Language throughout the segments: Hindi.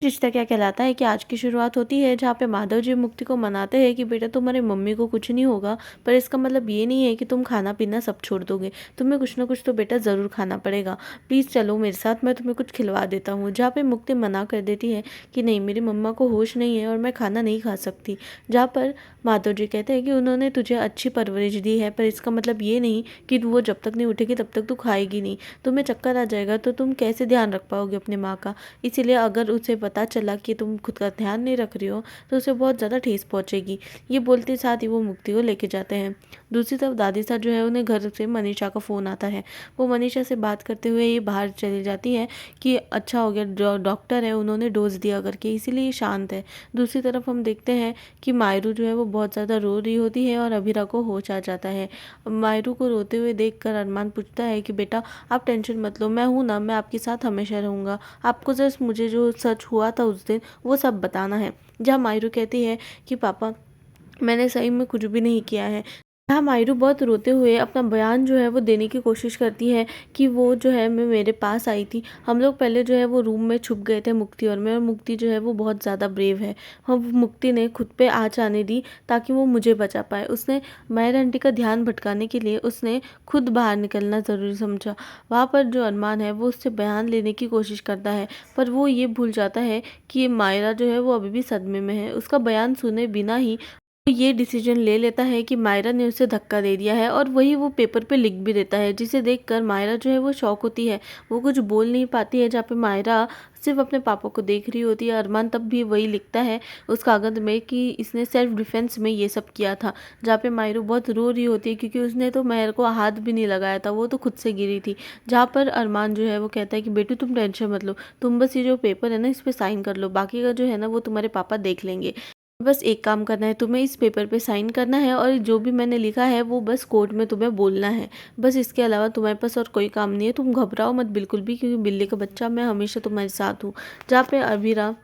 रिश्ता क्या कहलाता है कि आज की शुरुआत होती है जहाँ पे माधव जी मुक्ति को मनाते हैं कि बेटा तुम्हारी मम्मी को कुछ नहीं होगा, पर इसका मतलब ये नहीं है कि तुम खाना पीना सब छोड़ दोगे। तुम्हें कुछ ना कुछ तो बेटा ज़रूर खाना पड़ेगा। प्लीज़ चलो मेरे साथ, मैं तुम्हें कुछ खिलवा देता हूँ। जहाँ पे मुक्ति मना कर देती है कि नहीं, मेरी मम्मा को होश नहीं है और मैं खाना नहीं खा सकती। जहाँ पर माधव जी कहते हैं कि उन्होंने तुझे अच्छी परवरिश दी है, पर इसका मतलब ये नहीं कि वो जब तक नहीं उठेगी तब तक तू खाएगी नहीं। तुम्हें चक्कर आ जाएगा तो तुम कैसे ध्यान रख पाओगे अपनी माँ का। इसीलिए अगर उसे पता चला कि तुम खुद का ध्यान नहीं रख रही हो तो उसे बहुत ज़्यादा ठेस पहुंचेगी। ये बोलते साथ ही वो मुक्ति को लेके जाते हैं। दूसरी तरफ दादी साहब जो है उन्हें घर से मनीषा का फ़ोन आता है। वो मनीषा से बात करते हुए ये बाहर चली जाती है कि अच्छा हो गया, डॉक्टर है उन्होंने डोज दिया करके, इसीलिए ये शांत है। दूसरी तरफ हम देखते हैं कि मायरू जो है वो बहुत ज़्यादा रो रही होती है और अभिरा को होश आ जाता है। मायरू को रोते हुए देखकर अरमान पूछता है कि बेटा आप टेंशन मत लो, मैं हूँ ना, मैं आपके साथ हमेशा रहूँगा। आपको जस्ट मुझे जो सच हुआ था उस दिन वो सब बताना है। जहाँ मायरू कहती है कि पापा मैंने सही में कुछ भी नहीं किया है। हाँ, मायरू बहुत रोते हुए अपना बयान जो है वो देने की कोशिश करती है कि वो जो है मैं मेरे पास आई थी। हम लोग पहले जो है वो रूम में छुप गए थे मुक्ति और मैं, और मुक्ति जो है वो बहुत ज़्यादा ब्रेव है। हम मुक्ति ने खुद पे आँच आने दी ताकि वो मुझे बचा पाए। उसने माहिर आंटी का ध्यान भटकाने के लिए उसने खुद बाहर निकलना ज़रूरी समझा। वहाँ पर जो अरमान है वो उससे बयान लेने की कोशिश करता है, पर वो ये भूल जाता है कि मायरा जो है वो अभी भी सदमे में है। उसका बयान सुने बिना ही वो ये डिसीजन ले लेता है कि मायरा ने उसे धक्का दे दिया है, और वही वो पेपर पे लिख भी देता है, जिसे देखकर मायरा जो है वो शॉक होती है। वो कुछ बोल नहीं पाती है, जहाँ पे मायरा सिर्फ अपने पापा को देख रही होती है। अरमान तब भी वही लिखता है उस कागज में कि इसने सेल्फ डिफेंस में ये सब किया था। जहाँ पे मायरू बहुत रो रही होती है क्योंकि उसने तो मायर को हाथ भी नहीं लगाया था, वो तो खुद से गिरी थी। जहाँ पर अरमान जो है वो कहता है कि बेटू तुम टेंशन मत लो, तुम बस ये जो पेपर है ना इस पे साइन कर लो, बाकी का जो है ना वो तुम्हारे पापा देख लेंगे। बस एक काम करना है, तुम्हें इस पेपर पे साइन करना है और जो भी मैंने लिखा है वो बस कोर्ट में तुम्हें बोलना है। बस इसके अलावा तुम्हारे पास और कोई काम नहीं है। तुम घबराओ मत बिल्कुल भी, क्योंकि बिल्ली का बच्चा मैं हमेशा तुम्हारे साथ हूँ। जहाँ पे अबीरा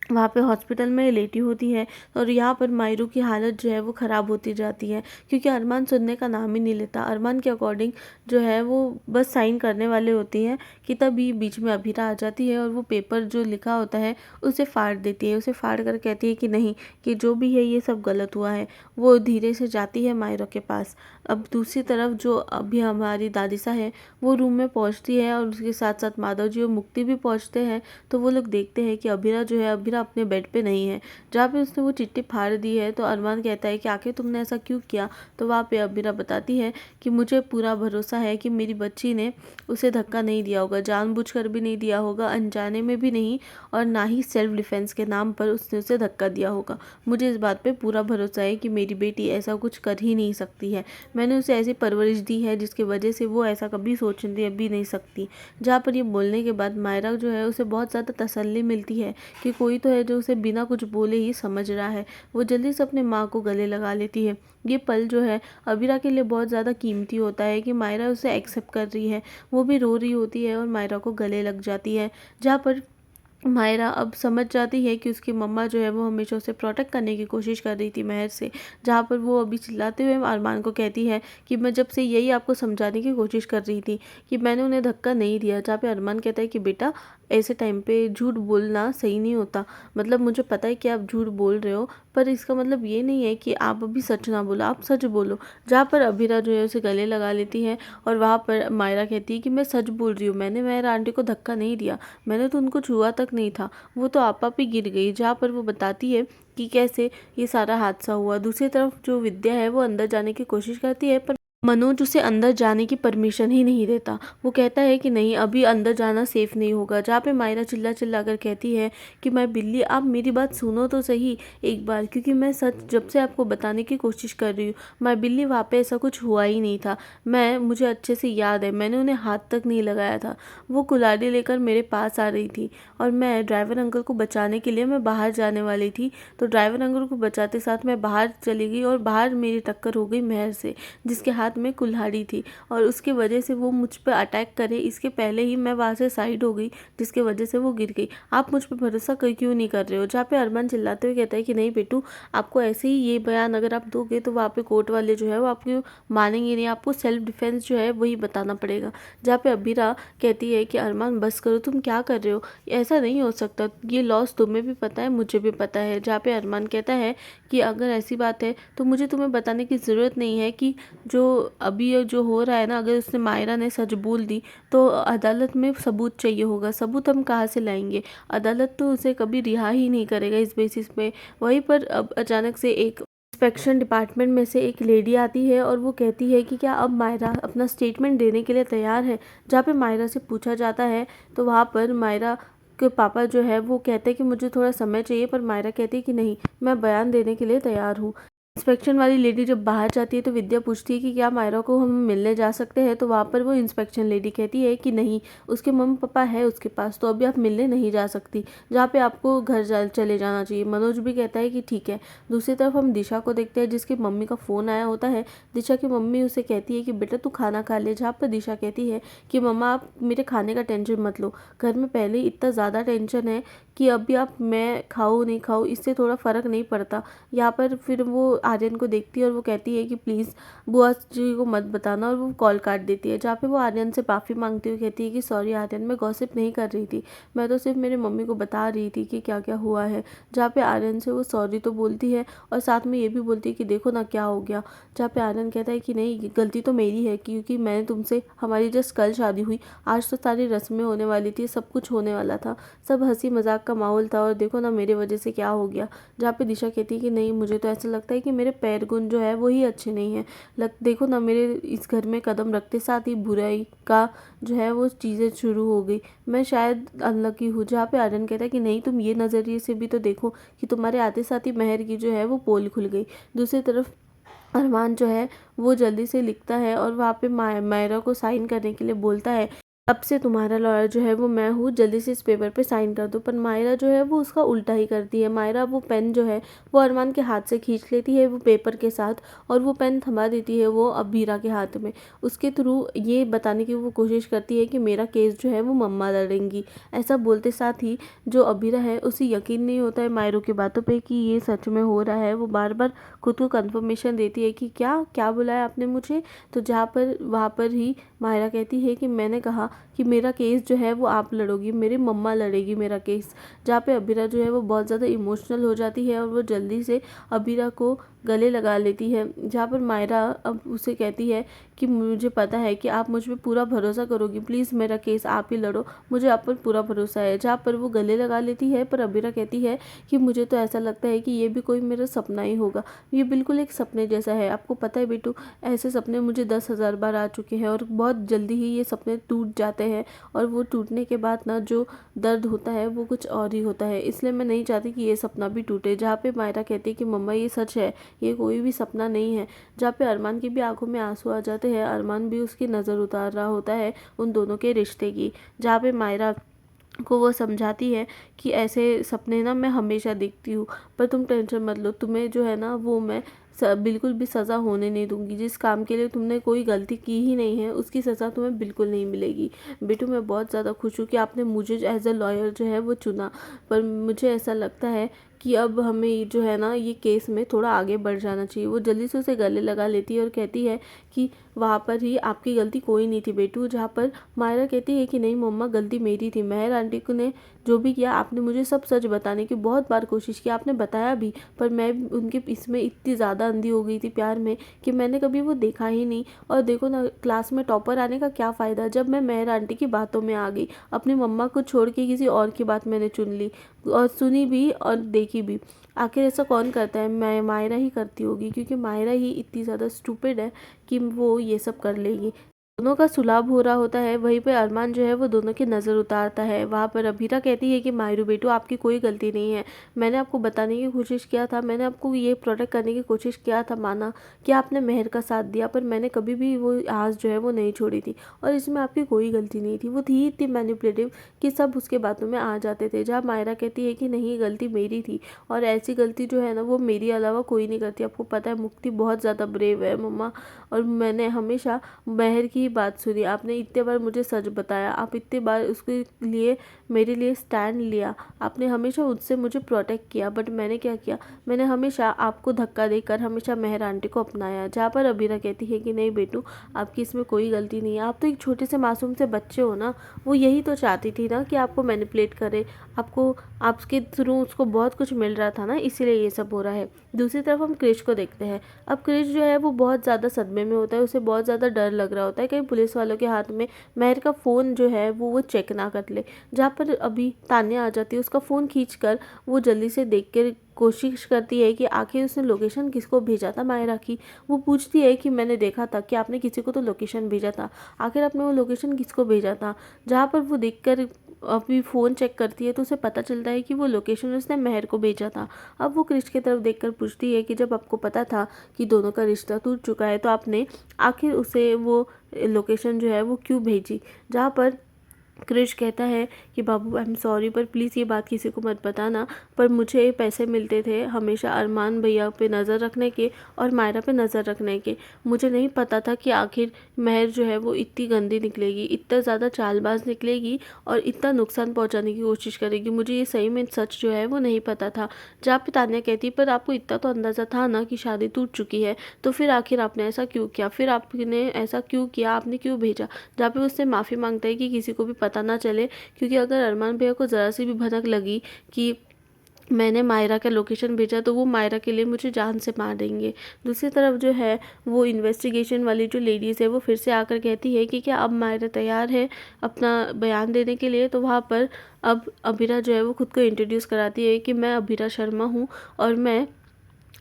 वहाँ पे हॉस्पिटल में लेटी होती है और यहाँ पर मायरू की हालत जो है वो ख़राब होती जाती है, क्योंकि अरमान सुनने का नाम ही नहीं लेता। अरमान के अकॉर्डिंग जो है वो बस साइन करने वाले होती हैं कि तभी बीच में अभीरा आ जाती है और वो पेपर जो लिखा होता है उसे फाड़ देती है। उसे फाड़ कर कहती है कि नहीं, कि जो भी है ये सब गलत हुआ है। वो धीरे से जाती है मायरा के पास। अब दूसरी तरफ जो अभी हमारी दादिसा है वो रूम में पहुँचती है और उसके साथ साथ माधव जी और मुक्ति भी पहुँचते हैं। तो वो लोग देखते हैं कि अभीरा जो है, अभीरा अपने बेड पे नहीं है। जहाँ पे उसने वो चिट्ठी फाड़ दी है तो अरमान कहता है कि आखिर तुमने ऐसा क्यों किया। तो वहाँ पे अभीरा बताती है कि मुझे पूरा भरोसा है कि मेरी बच्ची ने उसे धक्का नहीं दिया होगा, जानबूझकर भी नहीं दिया होगा, अनजाने में भी नहीं, और ना ही सेल्फ डिफेंस के नाम पर उसने उसे धक्का दिया होगा। मुझे इस बात पे पूरा भरोसा है कि मेरी बेटी ऐसा कुछ कर ही नहीं सकती है। मैंने उसे ऐसी परवरिश दी है जिसकी वजह से वो ऐसा कभी सोचने भी नहीं सकती। जहाँ पर ये बोलने के बाद मायरा जो है उसे बहुत ज़्यादा तसल्ली मिलती है कि कोई तो है जो उसे बिना कुछ बोले ही समझ रहा है। वो जल्दी से अपने माँ को गले लगा लेती है। ये पल जो है अबीरा के लिए बहुत ज़्यादा कीमती होता है कि मायरा उसे एक्सेप्ट कर रही है। वो भी रो रही होती है और मायरा को गले लग जाती है। जहाँ पर मायरा अब समझ जाती है कि उसकी मम्मा जो है वो हमेशा उसे प्रोटेक्ट करने की कोशिश कर रही थी महर से। जहाँ पर वो अभी चिल्लाते हुए अरमान को कहती है कि मैं जब से यही आपको समझाने की कोशिश कर रही थी कि मैंने उन्हें धक्का नहीं दिया। जहाँ पे अरमान कहता है कि बेटा ऐसे टाइम पे झूठ बोलना सही नहीं होता। मतलब मुझे पता है कि आप झूठ बोल रहे हो, पर इसका मतलब ये नहीं है कि आप अभी सच ना बोलो, आप सच बोलो। जहाँ पर अभीरा जो है उसे गले लगा लेती है और वहाँ पर मायरा कहती है कि मैं सच बोल रही हूँ, मैंने मेहर आंटी को धक्का नहीं दिया, मैंने तो उनको छुआ तक नहीं था, वो तो आप ही गिर गई। जहाँ पर वो बताती है कि कैसे ये सारा हादसा हुआ। दूसरी तरफ जो विद्या है वो अंदर जाने की कोशिश करती है, पर मनोज उसे अंदर जाने की परमिशन ही नहीं देता। वो कहता है कि नहीं, अभी अंदर जाना सेफ नहीं होगा। जहाँ पे मायरा चिल्ला चिल्ला कर कहती है कि मैं बिल्ली, आप मेरी बात सुनो तो सही एक बार, क्योंकि मैं सच जब से आपको बताने की कोशिश कर रही हूँ। मैं बिल्ली, वहाँ पे ऐसा कुछ हुआ ही नहीं था। मुझे अच्छे से याद है, मैंने उन्हें हाथ तक नहीं लगाया था। वो कुल्हाड़ी लेकर मेरे पास आ रही थी और मैं ड्राइवर अंकल को बचाने के लिए मैं बाहर जाने वाली थी। तो ड्राइवर अंकल को बचाते साथ मैं बाहर चली गई और बाहर मेरी टक्कर हो गई मेहर से, जिसके हाथ हाथ में कुल्हाड़ी थी और उसकी वजह से वो मुझ पर अटैक करे इसके पहले ही मैं वहाँ से साइड हो गई, जिसकी वजह से वो गिर गई। आप मुझ पर भरोसा क्यों नहीं कर रहे हो? जहाँ पे अरमान चिल्लाते हुए कहता है कि नहीं बेटू, आपको ऐसे ही ये बयान अगर आप दोगे तो वहाँ पे कोर्ट वाले जो है वो आपको मानेंगे नहीं, आपको सेल्फ डिफेंस जो है वही बताना पड़ेगा। जहाँ पे अबीरा कहती है कि अरमान बस करो, तुम क्या कर रहे हो, ऐसा नहीं हो सकता, ये लॉस तुम्हें भी पता है मुझे भी पता है। जहाँ पे अरमान कहता है कि अगर ऐसी बात है तो मुझे तुम्हें बताने की ज़रूरत नहीं है कि जो अभी ये जो हो रहा है ना, अगर उसने मायरा ने सच बोल दी तो अदालत में सबूत चाहिए होगा, सबूत हम कहाँ से लाएंगे? अदालत तो उसे कभी रिहा ही नहीं करेगा इस बेसिस पे। वहीं पर अब अचानक से एक इंस्पेक्शन डिपार्टमेंट में से एक लेडी आती है और वो कहती है कि क्या अब मायरा अपना स्टेटमेंट देने के लिए तैयार है? जहाँ पे मायरा से पूछा जाता है तो वहाँ पर मायरा के पापा जो है वो कहते हैं कि मुझे थोड़ा समय चाहिए, पर मायरा कहती है कि नहीं, मैं बयान देने के लिए तैयार हूँ। इंस्पेक्शन वाली लेडी जब बाहर जाती है तो विद्या पूछती है कि क्या मायरा को हम मिलने जा सकते हैं? तो वहाँ पर वो इंस्पेक्शन लेडी कहती है कि नहीं, उसके मम्मी पापा है उसके पास, तो अभी आप मिलने नहीं जा सकती, जहाँ पे आपको घर चले जाना चाहिए। मनोज भी कहता है कि ठीक है। दूसरी तरफ हम दिशा को देखते हैं जिसकी मम्मी का फ़ोन आया होता है। दिशा की मम्मी उसे कहती है कि बेटा तू खाना खा ले, जहाँ पर दिशा कहती है कि मम्मा आप मेरे खाने का टेंशन मत लो, घर में पहले ही इतना ज़्यादा टेंशन है कि अभी आप मैं खाऊँ नहीं खाऊँ इससे थोड़ा फ़र्क नहीं पड़ता। यहाँ पर फिर वो आर्यन को देखती है और वो कहती है कि प्लीज़ बुआ जी को मत बताना, और वो कॉल काट देती है। जहाँ पे वो आर्यन से माफ़ी मांगती हुई कहती है कि सॉरी आर्यन, मैं गॉसिप नहीं कर रही थी, मैं तो सिर्फ मेरे मम्मी को बता रही थी कि क्या क्या हुआ है। जहाँ पे आर्यन से वो सॉरी तो बोलती है और साथ में ये भी बोलती है कि देखो ना क्या हो गया। जहाँ पे आर्यन कहता है कि नहीं, गलती तो मेरी है क्योंकि मैंने तुमसे, हमारी जस्ट कल शादी हुई, आज तो सारी रस्में होने वाली थी, सब कुछ होने वाला था, सब हंसी मजाक का माहौल था, और देखो ना मेरे वजह से क्या हो गया। जहाँ पे दिशा कहती है कि नहीं, मुझे तो ऐसा लगता है कि मेरे पैर गुण जो है वो ही अच्छे नहीं है, देखो ना मेरे इस घर में कदम रखते साथ ही बुराई का जो है वो चीज़ें शुरू हो गई, मैं शायद अनलकी हूँ। जहाँ पे आर्यन कहता है कि नहीं, तुम ये नज़रिए से भी तो देखो कि तुम्हारे आते साथ ही मेहर की जो है वो पोल खुल गई। दूसरी तरफ अरमान जो है वो जल्दी से लिखता है और वहाँ पे मायरा को साइन करने के लिए बोलता है, अब से तुम्हारा लॉयर जो है वो मैं हूँ, जल्दी से इस पेपर पे साइन कर दो। पर मायरा जो है वो उसका उल्टा ही करती है। मायरा वो पेन जो है वो अरमान के हाथ से खींच लेती है वो पेपर के साथ, और वो पेन थमा देती है वो अबीरा के हाथ में। उसके थ्रू ये बताने की वो कोशिश करती है कि मेरा केस जो है वो मम्मा लड़ेंगी। ऐसा बोलते साथ ही जो अबीरा है उसे यकीन नहीं होता है मायरो की बातों पर कि ये सच में हो रहा है। वो बार बार खुद को कन्फर्मेशन देती है कि क्या क्या बुलाया आपने मुझे? तो जहाँ पर वहाँ पर ही मायरा कहती है कि मैंने कहा कि मेरा केस जो है वो आप लड़ोगी, मेरी मम्मा लड़ेगी मेरा केस। जहाँ पे अबीरा जो है वो बहुत ज़्यादा इमोशनल हो जाती है और वो जल्दी से अबीरा को गले लगा लेती है। जहाँ पर मायरा अब उसे कहती है कि मुझे पता है कि आप मुझ पे पूरा भरोसा करोगी, प्लीज़ मेरा केस आप ही लड़ो, मुझे आप पर पूरा भरोसा है। जहाँ पर वो गले लगा लेती है, पर अबीरा कहती है कि मुझे तो ऐसा लगता है कि ये भी कोई मेरा सपना ही होगा, ये बिल्कुल एक सपने जैसा है। आपको पता है बेटू, ऐसे सपने मुझे 10,000 बार आ चुके हैं और बहुत जल्दी ही ये सपने टूट जाते हैं, और वो टूटने के बाद ना जो दर्द होता है वो कुछ और ही होता है। इसलिए मैं नहीं चाहती कि ये सपना भी टूटे। जहाँ पे मायरा कहती है कि मम्मा ये सच है, ये कोई भी सपना नहीं है। जहाँ पे अरमान की भी आंखों में आंसू आ जाते हैं, अरमान भी उसकी नज़र उतार रहा होता है उन दोनों के रिश्ते की। जहाँ पे मायरा को वो समझाती है कि ऐसे सपने ना मैं हमेशा देखती हूँ, पर तुम टेंशन मत लो, तुम्हें जो है ना वो मैं बिल्कुल भी सज़ा होने नहीं दूंगी। जिस काम के लिए तुमने कोई गलती की ही नहीं है उसकी सज़ा तुम्हें बिल्कुल नहीं मिलेगी। बेटू मैं बहुत ज़्यादा खुश हूँ कि आपने मुझे एज अ लॉयर जो है वो चुना, पर मुझे ऐसा लगता है कि अब हमें जो है ना ये केस में थोड़ा आगे बढ़ जाना चाहिए। वो जल्दी से उसे गले लगा लेती है और कहती है कि वहाँ पर ही आपकी गलती कोई नहीं थी बेटू। जहाँ पर मायरा कहती है कि नहीं मम्मा, गलती मेरी थी, मेहर आंटी को ने जो भी किया, आपने मुझे सब सच बताने की बहुत बार कोशिश की, आपने बताया भी, पर मैं उनके इसमें इतनी ज़्यादा अंधी हो गई थी प्यार में कि मैंने कभी वो देखा ही नहीं। और देखो ना, क्लास में टॉपर आने का क्या फ़ायदा जब मैं मेहर आंटी की बातों में आ गई, अपनी मम्मा को छोड़ के किसी और की बात मैंने चुन ली और सुनी भी और देखी भी। आखिर ऐसा कौन करता है? मैं मायरा ही करती होगी, क्योंकि मायरा ही इतनी ज़्यादा स्टूपिड है कि वो ये सब कर लेगी। दोनों का सुलह हो रहा होता है, वहीं पे अरमान जो है वो दोनों की नज़र उतारता है। वहाँ पर अभीरा कहती है कि माहिरू बेटू आपकी कोई गलती नहीं है, मैंने आपको बताने की कोशिश किया था, मैंने आपको ये प्रोटेक्ट करने की कोशिश किया था, माना कि आपने मेहर का साथ दिया, पर मैंने कभी भी वो आस जो है वो नहीं छोड़ी थी और इसमें आपकी कोई गलती नहीं थी। वो थी इतनी मैनिपुलेटिव कि सब उसके बातों में आ जाते थे। जहाँ मायरा कहती है कि नहीं, गलती मेरी थी और ऐसी गलती जो है ना वो मेरी अलावा कोई नहीं करती। आपको पता है मुक्ति बहुत ज़्यादा ब्रेव है मम्मा, और मैंने हमेशा मेहर की ही बात सुनी। आपने इतने बार मुझे सच बताया, आप इतने बार उसके लिए मेरे लिए स्टैंड लिया, आपने हमेशा उससे मुझे प्रोटेक्ट किया, बट मैंने क्या किया, मैंने हमेशा आपको धक्का देकर हमेशा मेहर आंटी को अपनाया। जहाँ पर अबीरा कहती है कि नहीं बेटू, आपकी इसमें कोई गलती नहीं है, आप तो एक छोटे से मासूम से बच्चे हो ना। वो यही तो चाहती थी ना कि आपको मैनिपुलेट करे, आपको आपके थ्रू उसको बहुत कुछ मिल रहा था ना, इसीलिए ये सब हो रहा है। दूसरी तरफ हम क्रिश को देखते हैं। अब क्रिश जो है वो बहुत ज़्यादा सदमे में होता है, उसे बहुत ज़्यादा डर लग रहा होता है कहीं पुलिस वालों के हाथ में मेहर का फ़ोन जो है वो चेक ना कर ले। जहाँ पर अभी तान्या आ जाती है, उसका फ़ोन खींचकर वो जल्दी से देख कर कोशिश करती है कि आखिर उसने लोकेशन किसको भेजा था मायरा की। वो पूछती है कि मैंने देखा था कि आपने किसी को तो लोकेशन भेजा था, आखिर आपने वो लोकेशन किसको भेजा था। जहाँ पर वो देखकर अभी फ़ोन चेक करती है तो उसे पता चलता है कि वो लोकेशन उसने मेहर को भेजा था। अब वो क्रिश की तरफ देखकर पूछती है कि जब आपको पता था कि दोनों का रिश्ता टूट चुका है तो आपने आखिर उसे वो लोकेशन जो है वो क्यों भेजी। जहाँ पर क्रिश कहता है कि बाबू आई एम सॉरी, पर प्लीज़ ये बात किसी को मत बताना, पर मुझे पैसे मिलते थे हमेशा अरमान भैया पे नज़र रखने के और मायरा पे नज़र रखने के। मुझे नहीं पता था कि आखिर मेहर जो है वो इतनी गंदी निकलेगी, इतना ज़्यादा चालबाज निकलेगी और इतना नुकसान पहुंचाने की कोशिश करेगी। मुझे ये सही में सच जो है वो नहीं पता था। जहाँ पे तान्या कहती पर आपको इतना तो अंदाज़ा था ना कि शादी टूट चुकी है, तो फिर आखिर आपने ऐसा क्यों किया, फिर आपने ऐसा क्यों किया, आपने क्यों भेजा। जहाँ पे उससे माफ़ी मांगता है कि किसी को भी पता ना चले, क्योंकि अगर अरमान भैया को ज़रा सी भी भनक लगी कि मैंने मायरा का लोकेशन भेजा तो वो मायरा के लिए मुझे जान से मार देंगे। दूसरी तरफ जो है वो इन्वेस्टिगेशन वाली जो लेडीज़ है वो फिर से आकर कहती है कि क्या अब मायरा तैयार है अपना बयान देने के लिए। तो वहाँ पर अब अबीरा जो है वो खुद को इंट्रोड्यूस कराती है कि मैं अबीरा शर्मा हूँ और मैं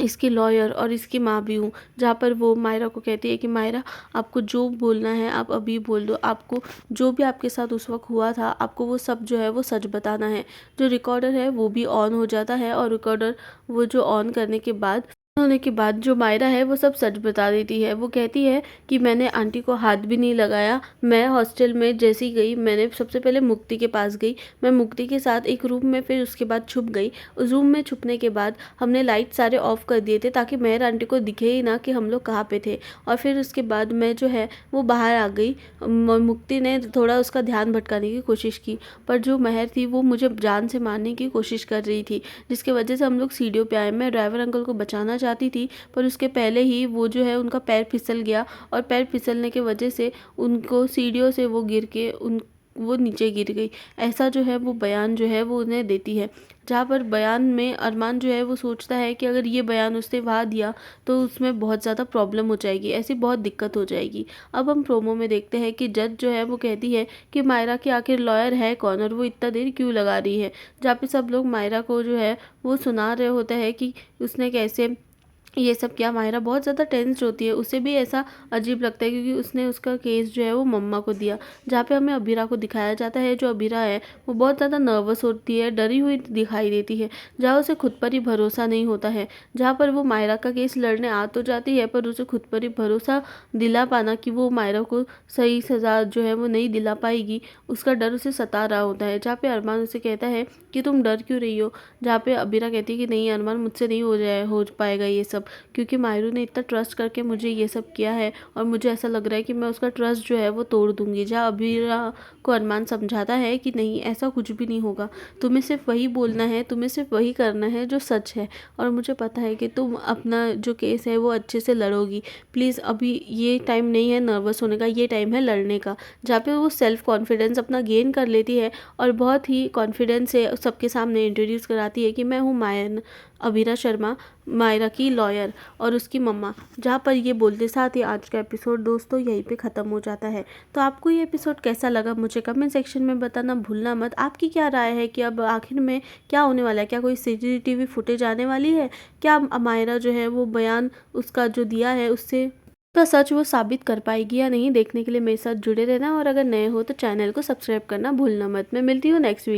इसकी लॉयर और इसकी माँ भी हूँ। जहाँ पर वो मायरा को कहती है कि मायरा, आपको जो बोलना है आप अभी बोल दो, आपको जो भी आपके साथ उस वक्त हुआ था आपको वो सब जो है वो सच बताना है। जो रिकॉर्डर है वो भी ऑन हो जाता है और रिकॉर्डर वो जो ऑन करने के बाद जो मायरा है वो सब सच बता देती है। वो कहती है कि मैंने आंटी को हाथ भी नहीं लगाया, मैं हॉस्टल में जैसी गई मैंने सबसे पहले मुक्ति के पास गई, मैं मुक्ति के साथ एक रूम में फिर उसके बाद छुप गई। उस रूम में छुपने के बाद हमने लाइट सारे ऑफ कर दिए थे ताकि मेहर आंटी को दिखे ही ना कि हम लोग कहाँ पे थे। और फिर उसके बाद मैं जो है वो बाहर आ गई। मुक्ति ने थोड़ा उसका ध्यान भटकाने की कोशिश की, पर जो मेहर थी वो मुझे जान से मारने की कोशिश कर रही थी, जिसकी वजह से हम लोग सीढ़ियों पे आए। मैं ड्राइवर अंकल को बचाना चाहती थी, पर उसके पहले ही वो जो है उनका पैर फिसल गया और पैर फिसलने की वजह से उनको सीढ़ियों से वो गिर के वो नीचे गिर गई। ऐसा जो है वो बयान जो है वो उन्हें देती है। जहाँ पर बयान में अरमान जो है वो सोचता है कि अगर ये बयान उसने वहाँ दिया तो उसमें बहुत ज़्यादा प्रॉब्लम हो जाएगी, ऐसी बहुत दिक्कत हो जाएगी। अब हम प्रोमो में देखते हैं कि जज जो है वो कहती है कि मायरा की आखिर लॉयर है कौन और वो इतना देर क्यों लगा रही है। जहाँ पे सब लोग मायरा को जो है वो सुना रहे होते हैं कि उसने कैसे ये सब किया। मायरा बहुत ज़्यादा टेंस्ड होती है, उसे भी ऐसा अजीब लगता है क्योंकि उसने उसका केस जो है वो मम्मा को दिया। जहाँ पे हमें अबीरा को दिखाया जाता है, जो अबीरा है वो बहुत ज़्यादा नर्वस होती है, डरी हुई दिखाई देती है, जहाँ उसे खुद पर ही भरोसा नहीं होता है। जहाँ पर वो मायरा का केस लड़ने आ तो जाती है पर उसे खुद पर ही भरोसा दिला पाना कि वो मायरा को सही सज़ा जो है वो नहीं दिला पाएगी, उसका डर उसे सता रहा होता है। जहाँ पे अरमान उसे कहता है कि तुम डर क्यों रही हो। जहाँ पे अबीरा कहती है कि नहीं अरमान, मुझसे नहीं हो पाएगा ये सब, क्योंकि मायरू ने इतना ट्रस्ट करके मुझे ये सब किया है और मुझे ऐसा लग रहा है कि मैं उसका ट्रस्ट जो है वो तोड़ दूंगी। जहाँ अबीरा को अरमान समझाता है कि नहीं ऐसा कुछ भी नहीं होगा, तुम्हें सिर्फ वही बोलना है, तुम्हें सिर्फ वही करना है जो सच है, और मुझे पता है कि तुम अपना जो केस है वो अच्छे से लड़ोगी। प्लीज़ अभी ये टाइम नहीं है नर्वस होने का, ये टाइम है लड़ने का। जहाँ पे वो सेल्फ कॉन्फिडेंस अपना गेन कर लेती है और बहुत ही कॉन्फिडेंस से सबके सामने इंट्रोड्यूस कराती है कि मैं हूँ अबीरा शर्मा, मायरा की लॉयर और उसकी मम्मा। जहाँ पर ये बोलते साथ ही आज का एपिसोड दोस्तों यहीं पे ख़त्म हो जाता है। तो आपको ये एपिसोड कैसा लगा मुझे कमेंट सेक्शन में बताना भूलना मत। आपकी क्या राय है कि अब आखिर में क्या होने वाला है, क्या कोई CCTV फुटेज आने वाली है, क्या मायरा जो है वो बयान उसका जो दिया है उससे तो सच वो साबित कर पाएगी या नहीं, देखने के लिए मेरे साथ जुड़े रहना, और अगर नए हो तो चैनल को सब्सक्राइब करना भूलना मत। मैं मिलती हूँ नेक्स्ट वीडियो।